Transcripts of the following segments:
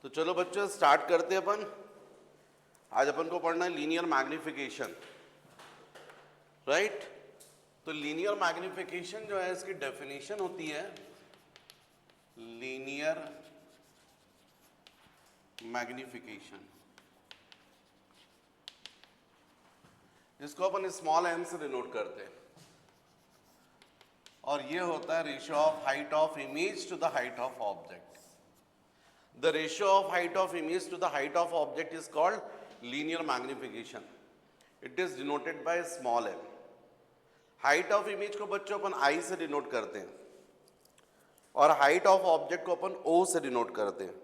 तो चलो बच्चों स्टार्ट करते हैं अपन। आज अपन को पढ़ना है लीनियर मैग्निफिकेशन, राइट। तो लीनियर मैग्निफिकेशन जो है इसकी डेफिनेशन होती है लीनियर मैग्निफिकेशन, जिसको अपन स्मॉल एम से डिनोट करते हैं, और ये होता है ratio of height of image to the height of object. The ratio of height of image to the height of object is called linear magnification. It is denoted by small m. Height of image को बच्चों अपन I से denote करते हैं और height of object को अपन O से denote करते हैं।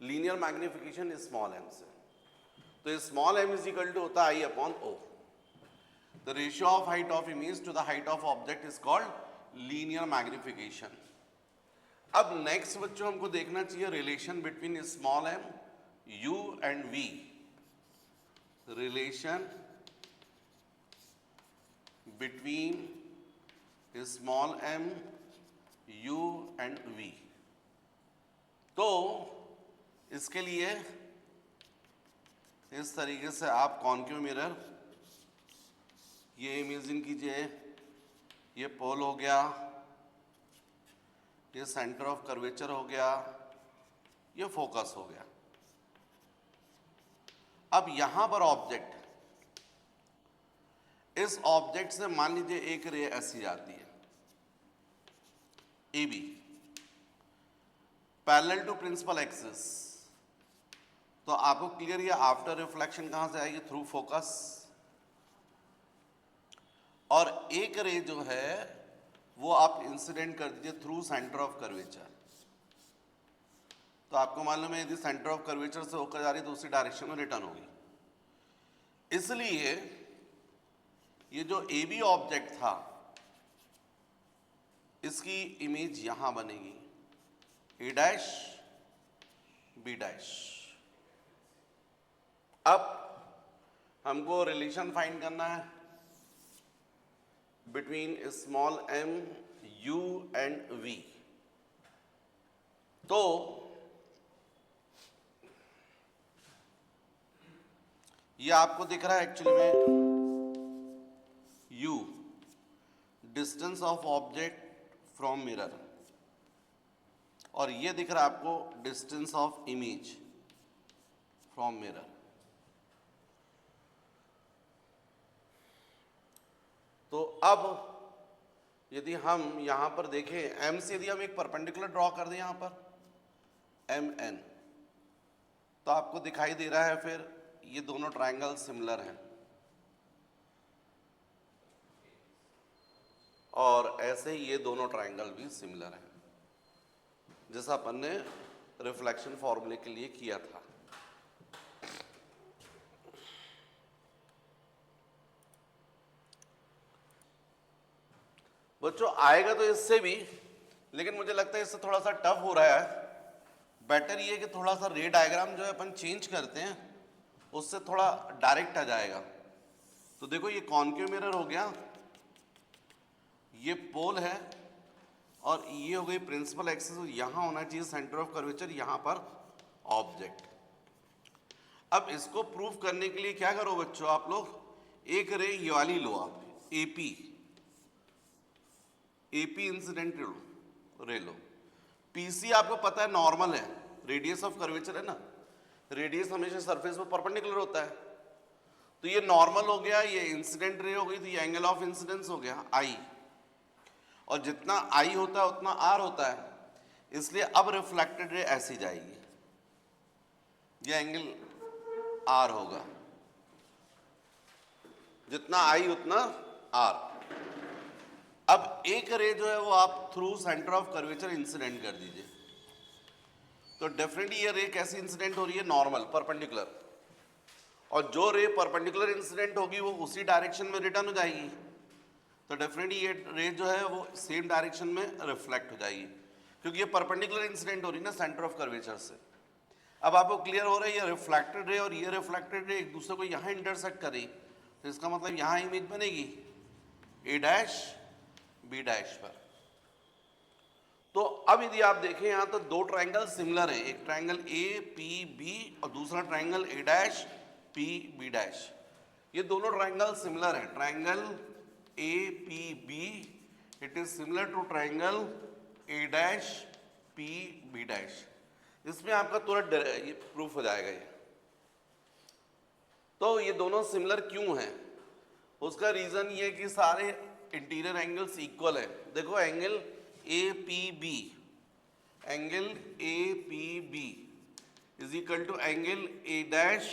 Linear magnification is small m से। तो small m is equal to होता है I upon O. The ratio of height of image to the height of object is called linear magnification. अब next बच्चों हमको देखना चाहिए relation between small M U and V. Relation between small M U and V. तो इसके लिए इस तरीके से आप कॉन्केव मिरर, ये इमेजिन कीजिए, ये पोल हो गया, ये सेंटर ऑफ कर्वेचर हो गया, ये फोकस हो गया। अब यहां पर ऑब्जेक्ट, इस ऑब्जेक्ट से मान लीजिए एक रे ऐसी जाती है A B parallel to principal axis, तो आपको क्लियर ये आफ्टर रिफ्लेक्शन कहां से आएगी? Through focus. और एक रे जो है वो आप इंसिडेंट कर दीजिए थ्रू सेंटर ऑफ कर्वेचर। तो आपको मालूम है यदि सेंटर ऑफ कर्वेचर से होकर जा रही तो उसी डायरेक्शन में रिटर्न होगी। इसलिए ये जो ए बी ऑब्जेक्ट था इसकी इमेज यहां बनेगी, ए डैश बी डैश। अब हमको रिलेशन फाइंड करना है between small m u and v। तो ये आपको दिख रहा है एक्चुअली में u distance of object from mirror, और ये दिख रहा है आपको distance of image from mirror. तो अब यदि हम यहां पर देखें m से, यदि हम एक परपेंडिकुलर ड्रॉ कर दें यहां पर mn, तो आपको दिखाई दे रहा है फिर ये दोनों ट्रायंगल सिमिलर हैं, और ऐसे ही ये दोनों ट्रायंगल भी सिमिलर हैं, जैसा अपन ने रिफ्लेक्शन फॉर्मूले के लिए किया था। बच्चों आएगा तो इससे भी, लेकिन मुझे लगता है इससे थोड़ा सा टफ हो रहा है। बेटर ये कि थोड़ा सा रे डायग्राम जो है अपन चेंज करते हैं, उससे थोड़ा डायरेक्ट आ जाएगा। तो देखो ये कॉन्केव मिरर हो गया, ये पोल है, और ये हो गई प्रिंसिपल एक्सिस। यहां होना चाहिए सेंटर ऑफ कर्वेचर, यहां पर ऑब्जेक्ट। अब इसको प्रूव करने के लिए क्या करो बच्चों, आप लोग एक रे ये वाली लो, आप एपी इंसिडेंट रे लो। पीसी आपको पता है नॉर्मल है, रेडियस ऑफ कर्वेचर है ना, रेडियस हमेशा सरफेस पर परपेंडिकुलर होता है। तो ये नॉर्मल हो गया, ये इंसिडेंट रे हो गई, तो ये एंगल ऑफ इंसिडेंस हो गया आई, और जितना आई होता है उतना आर होता है, इसलिए अब रिफ्लेक्टेड रे ऐसी जाएगी, ये एंगल आर होगा, जितना आई उतना आर। अब एक रे जो है वो आप through centre of curvature incident कर दीजिए, तो डेफिनेटली ये रे कैसी इंसिडेंट हो रही है? नॉर्मल, परपेंडिकुलर, और जो रे परपेंडिकुलर इंसिडेंट होगी वो उसी डायरेक्शन में रिटर्न हो जाएगी, तो डेफिनेटली ये रे जो है वो सेम डायरेक्शन में रिफ्लेक्ट हो जाएगी, क्योंकि ये परपेंडिकुलर इंसिडेंट हो रही है ना सेंटर ऑफ कर्वेचर से। अब आपको क्लियर हो रहा है ये रिफ्लेक्टेड रे और ये रिफ्लेक्टेड रे एक दूसरे को यहाँ इंटरसेक्ट करें, तो इसका मतलब यहाँ इमेज बनेगी ए डैश बी डैश पर। तो अब यदि आप देखें यहाँ तो दो ट्राइंगल सिमिलर है, एक ट्राइंगल ए पी बी और दूसरा triangle A dash P B dash. ये दोनों ट्राइंगल सिमिलर है, triangle A P B it is similar to triangle A dash P B dash. इसमें आपका तुरंत ये प्रूफ हो जाएगा ये। तो ये दोनों सिमिलर क्यों हैं? उसका रीजन ये कि सारे इंटीरियर एंगल्स इक्वल है। देखो angle A P B, angle A P B is equal to angle A dash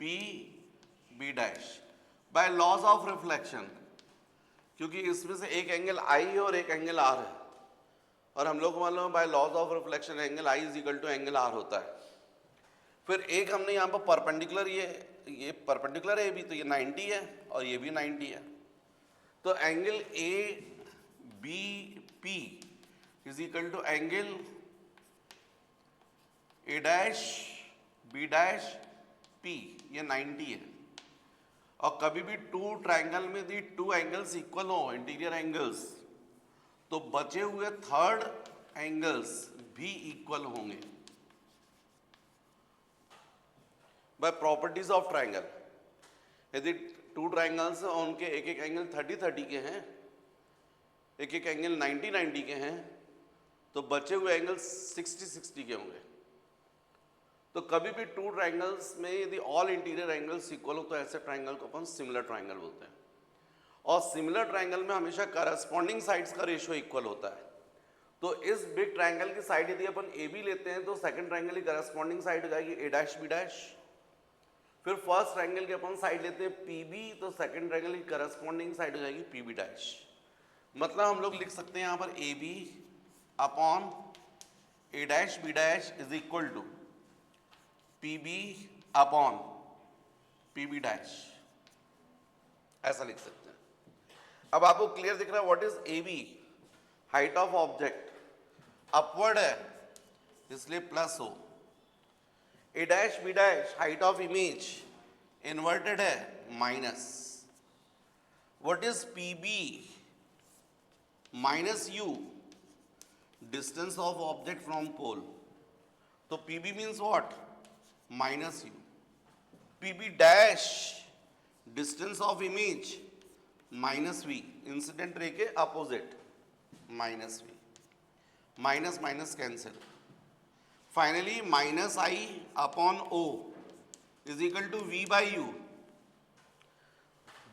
P B dash by laws of reflection, क्योंकि इसमें से एक एंगल आई है और एक एंगल आर है, और हम लोग को मालूम है by laws of reflection angle I is equal to angle R होता है। फिर एक हमने यहाँ पर परपेंडिकुलर ये परपेंडिकुलर है भी, तो ये 90 है और ये भी 90 है। तो angle A B P is equal to angle A dash B dash P, ये 90 है। और कभी भी टू ट्राइंगल में यदि टू एंगल्स इक्वल हो, इंटीरियर एंगल्स, तो बचे हुए थर्ड एंगल्स भी इक्वल होंगे बाय प्रॉपर्टीज ऑफ ट्राइंगल। यदि टू ट्राइंगल्स हैं और उनके एक एक एंगल 30-30 के हैं, एक एक एंगल 90-90 के हैं, तो बचे हुए एंगल 60-60 के होंगे। तो कभी भी टू ट्राइंगल्स में यदि ऑल इंटीरियर एंगल्स इक्वल हो तो ऐसे ट्राइंगल को अपन सिमिलर ट्राइंगल बोलते हैं। और सिमिलर ट्राइंगल में हमेशा करस्पॉन्डिंग साइड्स का रेशियो इक्वल होता है। तो इस बिग ट्राइंगल की साइड यदि अपन ए बी लेते हैं तो सेकंड ट्राइंगल की करस्पॉन्डिंग साइड हो जाएगी ए डैश बी डैश। फिर फर्स्ट ट्राइंगल की अपन साइड लेते हैं पी बी, तो सेकंड ट्राइंगल की करस्पॉन्डिंग साइड हो जाएगी पी बी डैश। मतलब हम लोग लिख सकते हैं यहाँ पर A B upon A dash B dash is equal to P B upon P B dash, ऐसा लिख सकते हैं। अब आपको क्लियर दिख रहा है what is A B? Height of object upward है इसलिए प्लस हो। A dash B dash height of image inverted है minus. What is P B? Minus U, distance of object from pole. तो P B means what? Minus U. P B dash distance of image minus V, incident ray के opposite minus V, minus minus cancel. Finally minus I upon O is equal to we by U,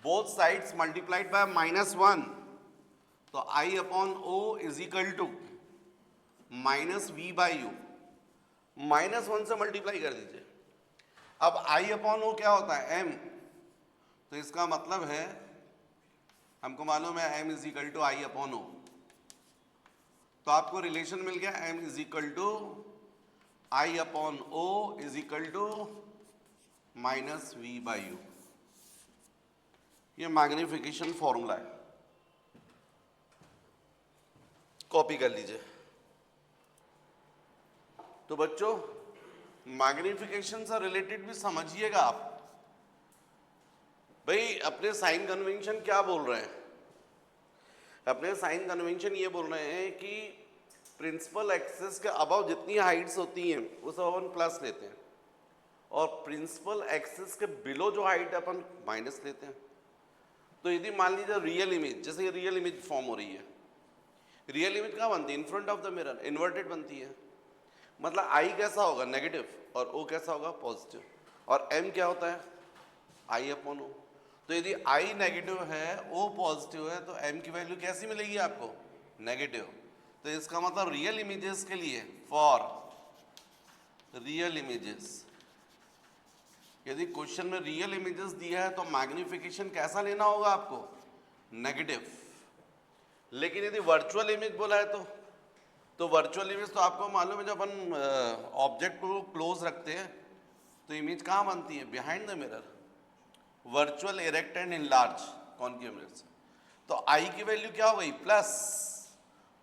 both sides multiplied by -1, तो I upon O is equal to minus V by U. -1 से multiply कर दीजिए। अब आई upon ओ क्या होता है? M. तो इसका मतलब है हमको मालूम है m is equal to I upon O, तो आपको रिलेशन मिल गया m is equal to I upon O is equal to minus V by U. ये मैग्निफिकेशन फॉर्मूला है, कॉपी कर लीजिए। तो बच्चों मैग्निफिकेशन से रिलेटेड भी समझिएगा आप। भाई अपने साइन कन्वेंशन क्या बोल रहे हैं? अपने साइन कन्वेंशन ये बोल रहे हैं कि प्रिंसिपल एक्सिस के अबव जितनी हाइट्स होती हैं वो सब अपन प्लस लेते हैं, और प्रिंसिपल एक्सिस के बिलो जो हाइट है अपन माइनस लेते हैं। तो यदि मान लीजिए रियल इमेज, जैसे ये रियल इमेज फॉर्म हो रही है, रियल इमेज कहाँ बनती है? In front of the mirror, inverted बनती है। मतलब आई कैसा होगा? नेगेटिव, और ओ कैसा होगा? पॉजिटिव। और एम क्या होता है? आई अपॉन ओ। तो यदि आई नेगेटिव है, ओ पॉजिटिव है, तो एम की वैल्यू कैसी मिलेगी आपको? नेगेटिव। तो इसका मतलब रियल इमेजेस के लिए, फॉर रियल इमेजेस, यदि क्वेश्चन में रियल इमेजेस दिया है तो मैग्निफिकेशन कैसा लेना होगा आपको? नेगेटिव। लेकिन यदि वर्चुअल इमेज बोला है तो वर्चुअल इमेज तो आपको मालूम है, जब अपन ऑब्जेक्ट को क्लोज रखते हैं तो इमेज कहाँ बनती है? Behind the mirror. Virtual erect and enlarge concave mirror से। तो आई की वैल्यू क्या हो गई? प्लस।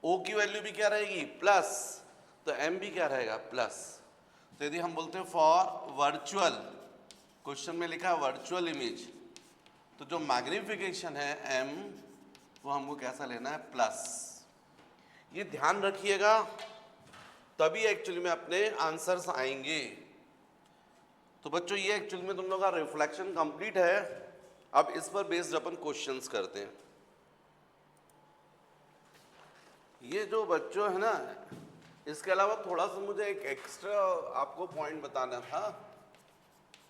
ओ की वैल्यू भी क्या रहेगी? प्लस। तो एम भी क्या रहेगा? प्लस। तो यदि हम बोलते हैं फॉर वर्चुअल, क्वेश्चन में लिखा है वर्चुअल इमेज, तो जो मैग्निफिकेशन है एम, वो हमको कैसा लेना है? प्लस। ये ध्यान रखिएगा, तभी एक्चुअली में अपने आंसर्स आएंगे। तो बच्चों ये एक्चुअली में तुम लोग का रिफ्लेक्शन कंप्लीट है। अब इस पर बेस्ड अपन क्वेश्चंस करते हैं। ये जो बच्चों है ना, इसके अलावा थोड़ा सा मुझे एक एक्स्ट्रा आपको पॉइंट बताना था।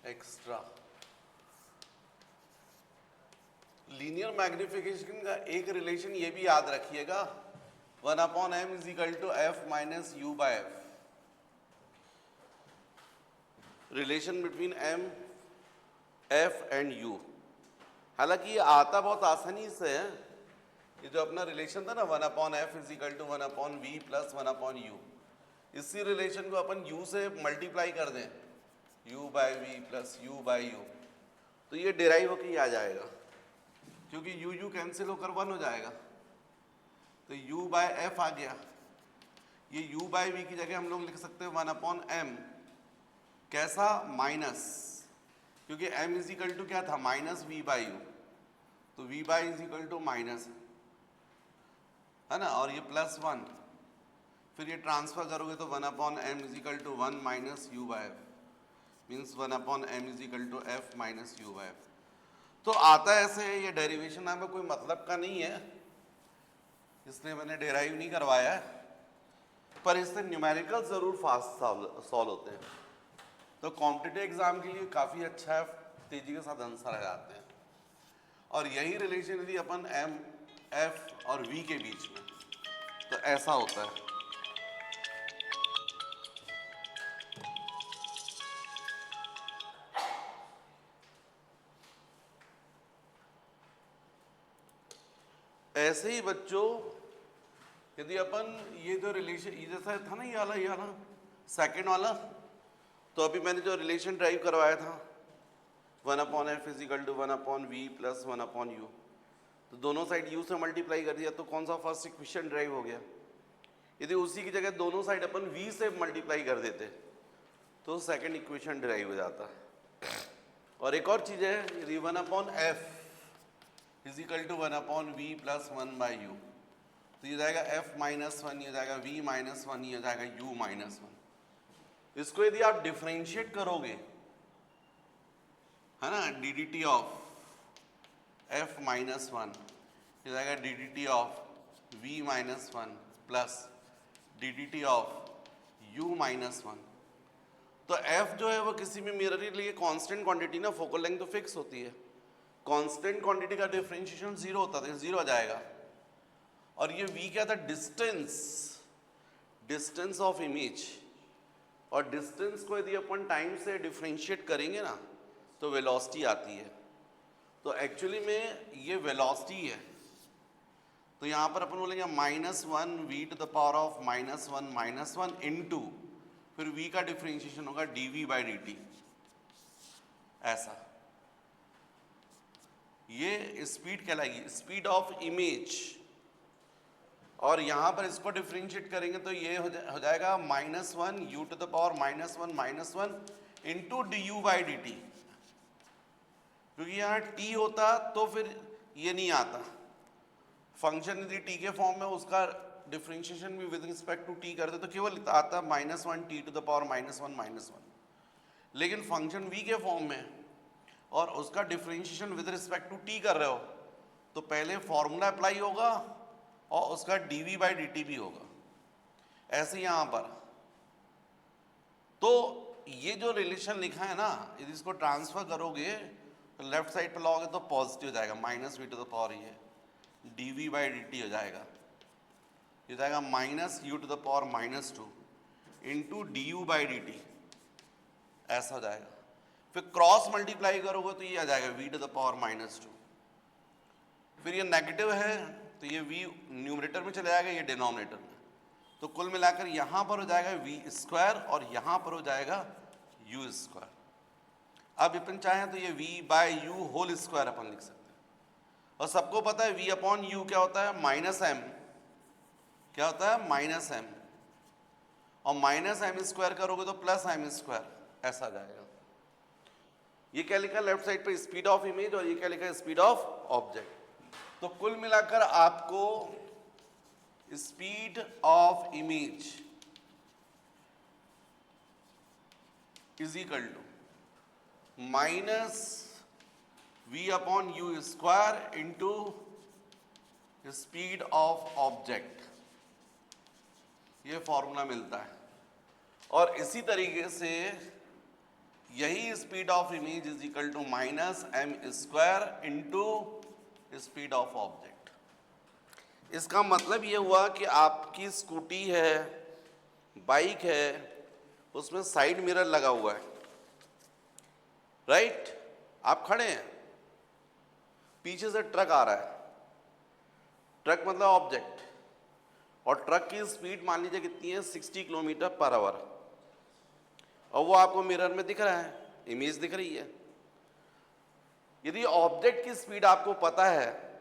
एक्स्ट्रा लीनियर मैग्निफिकेशन का एक रिलेशन ये भी याद रखिएगा, 1/m is equal to f minus u by f। Relation between m, f and u। हालांकि ये आता बहुत आसानी से है, ये जो अपना रिलेशन था ना 1/f is equal to 1/v plus 1/u, इसी रिलेशन को अपन u से मल्टीप्लाई कर दें, u by v plus u by u, तो ये डिराइव होके ही आ जाएगा, क्योंकि u कैंसिल होकर 1 हो जाएगा, तो u बाय f आ गया। ये u बाय v की जगह हम लोग लिख सकते हैं 1/m, कैसा, माइनस, क्योंकि m इज इक्वल टू क्या था, माइनस v बाई u, तो v by is equal to minus है ना, और ये प्लस 1, फिर ये ट्रांसफर करोगे तो 1/m is equal to 1 minus u by f, means 1/m is equal to f minus u by f। तो आता ऐसे है, ये डेरिवेशन में कोई मतलब का नहीं है, इसलिए मैंने डेराइव नहीं करवाया है, पर इससे न्यूमेरिकल जरूर फास्ट सॉल्व होते हैं, तो कॉम्पिटिटिव एग्जाम के लिए काफ़ी अच्छा है, तेजी के साथ आंसर आ जाते हैं। और यही रिलेशन यदि अपन m, f और v के बीच में, तो ऐसा होता है। ऐसे ही बच्चों यदि अपन ये जो रिलेशन, ये जैसा था ना, ये वाला सेकेंड वाला, तो अभी मैंने जो रिलेशन ड्राइव करवाया था 1/f is equal to 1/v plus 1/u, तो दोनों साइड u से मल्टीप्लाई कर दिया, तो कौन सा फर्स्ट इक्वेशन ड्राइव हो गया। यदि उसी की जगह दोनों साइड अपन v से मल्टीप्लाई कर देते तो सेकंड इक्वेशन ड्राइव हो जाता। और एक और चीज़ है, यदि 1/f is equal to 1/v plus 1/u, तो ये जाएगा f माइनस 1, ये जाएगा v माइनस 1, ये जाएगा u माइनस 1। इसको यदि आप डिफरेंशिएट करोगे, है ना, डी ऑफ f माइनस 1, ये जाएगा D of v minus 1 plus D of u minus 1। तो f जो है वो किसी भी मिरर के लिए कांस्टेंट क्वांटिटी ना, फोकल लेंथ तो फिक्स होती है, कांस्टेंट क्वांटिटी का डिफरेंशिएशन 0 होता था, 0 आ जाएगा। और ये v क्या था, डिस्टेंस ऑफ इमेज, और डिस्टेंस को यदि अपन टाइम से डिफरेंशिएट करेंगे ना, तो वेलोसिटी आती है। तो एक्चुअली में ये वेलोसिटी है, तो यहाँ पर अपन बोलेंगे -1 v to the power of -1 into, फिर v का डिफरेंशिएशन होगा dv बाई dt, ऐसा। ये स्पीड कहलाएगी, स्पीड ऑफ इमेज। और यहाँ पर इसको डिफरेंशिएट करेंगे तो ये हो जाएगा -1 u to the power -1 into D by D T, क्योंकि यहाँ t होता तो फिर ये नहीं आता। फंक्शन यदि t के फॉर्म में, उसका डिफरेंशिएशन भी विद रिस्पेक्ट टू t करते तो केवल आता -1 t टू द पावर -1। लेकिन फंक्शन v के फॉर्म में और उसका differentiation with respect to t कर रहे हो, तो पहले फॉर्मूला अप्लाई होगा और उसका dv बाई dt भी होगा। ऐसे यहाँ पर तो ये जो रिलेशन लिखा है ना, यदि इसको ट्रांसफर करोगे तो लेफ्ट साइड पर लाओगे तो पॉजिटिव हो जाएगा, -v टू द पावर ये dv बाई dt हो जाएगा, ये जाएगा -u to the power -2 into du by dt, ऐसा हो जाएगा। फिर क्रॉस मल्टीप्लाई करोगे तो ये आ जाएगा v टू द पावर -2, फिर ये नेगेटिव है तो ये v न्यूमरेटर में चले जाएगा, ये डिनोमिनेटर में, तो कुल मिलाकर यहाँ पर हो जाएगा v स्क्वायर और यहाँ पर हो जाएगा u स्क्वायर। अब अपन चाहें तो ये v by u whole square अपन लिख सकते हैं, और सबको पता है v अपॉन u क्या होता है, -m, क्या होता है, -m, और -m स्क्वायर करोगे तो +m स्क्वायर, ऐसा आ जाएगा। ये क्या लिखा लेफ्ट साइड पे, स्पीड ऑफ इमेज, और ये क्या लिखा है, स्पीड ऑफ ऑब्जेक्ट। तो कुल मिलाकर आपको speed of image is equal to minus v upon u square into speed of object, ये फॉर्मूला मिलता है। और इसी तरीके से यही speed of image is equal to minus M square into speed of object. इसका मतलब ये हुआ कि आपकी स्कूटी है, बाइक है, उसमें साइड मिरर लगा हुआ है, राइट? आप खड़े हैं, पीछे से ट्रक आ रहा है, ट्रक मतलब ऑब्जेक्ट, और ट्रक की स्पीड मान लीजिए कितनी है, 60 किलोमीटर पर आवर, और वो आपको मिरर में दिख रहा है, इमेज दिख रही है। यदि ऑब्जेक्ट की स्पीड आपको पता है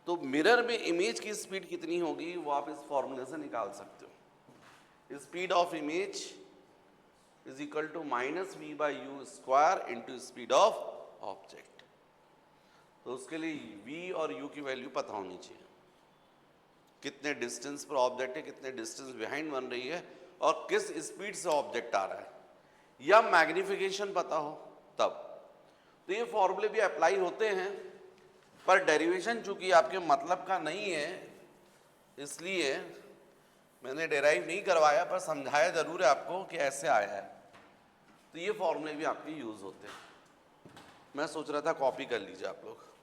तो मिरर में इमेज की स्पीड कितनी होगी वो आप इस फॉर्मूले से निकाल सकते हो। Speed of image is equal to minus V by U square into speed of object. तो उसके लिए v और u की वैल्यू पता होनी चाहिए, कितने डिस्टेंस पर ऑब्जेक्ट है, कितने डिस्टेंस बिहाइंड बन रही है, और किस स्पीड से ऑब्जेक्ट आ रहा है, या मैग्निफिकेशन पता हो तब। तो ये फॉर्मूले भी अप्लाई होते हैं, पर डेरिवेशन चूंकि आपके मतलब का नहीं है इसलिए मैंने डेराइव नहीं करवाया, पर समझाया जरूर है आपको कि ऐसे आया है। तो ये फॉर्मूले भी आपके यूज होते हैं। मैं सोच रहा था कॉपी कर लीजिए आप लोग।